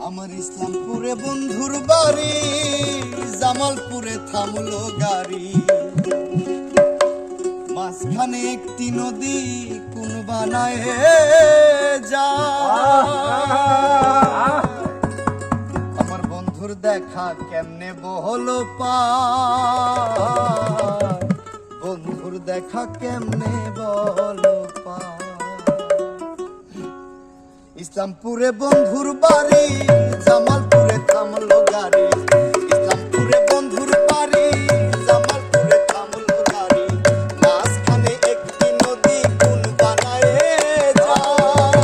আমার ইসলামপুরে বন্ধুর বাড়ি, জামালপুরে থামলো গাড়ি। মাঝখানে একটি নদী কোন বানায় যায়। আমার বন্ধুর দেখা কেমনে বহলো পার, বন্ধুর দেখা কেমনে বহলো পার। ইসলামপুরে বন্ধুর বাড়ি, জামালপুরে থামলো গাড়ি। ইসলামপুরে বন্ধুর বাড়ি, জামালপুরে থামলো গাড়ি। মাঝখানে একটি নদী কোন বানায় যায়।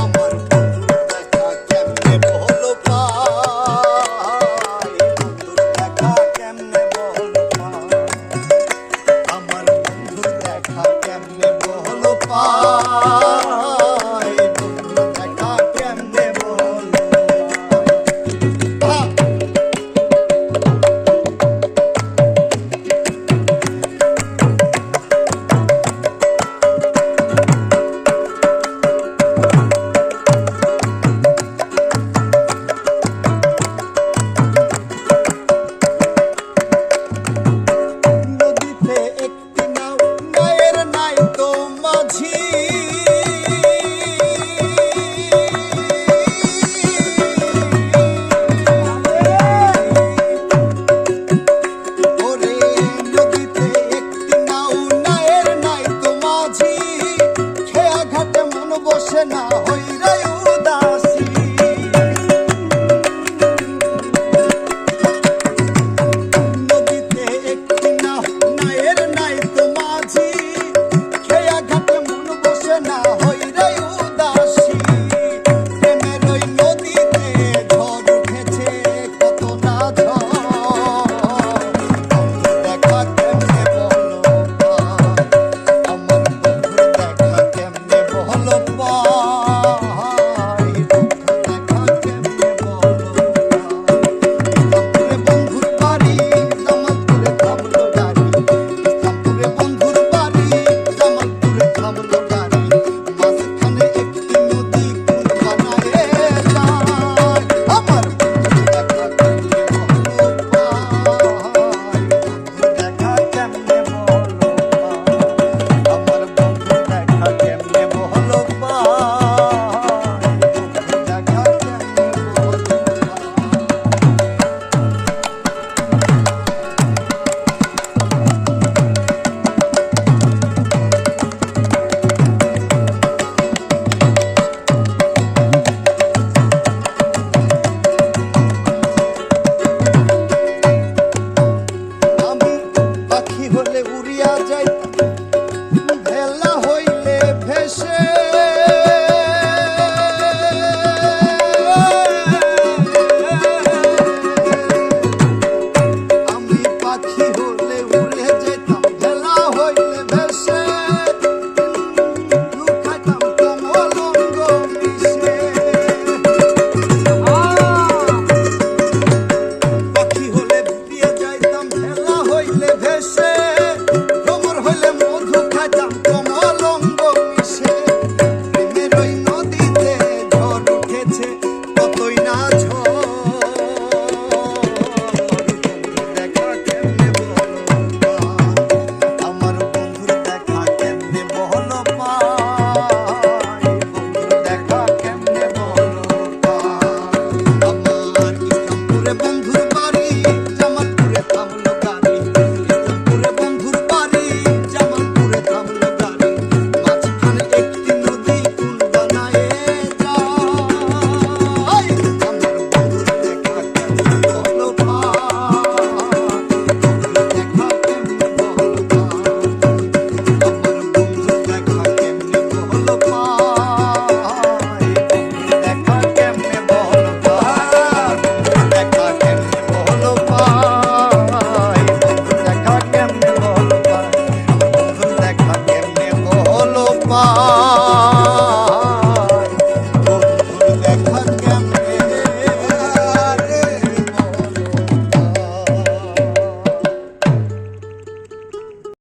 আমার বন্ধুর দেখা কেমনে বহলো পার, বন্ধুর দেখা কেমনে বহলো পার। আমার বন্ধুর দেখা কেমনে বহলো পার। বসে না হই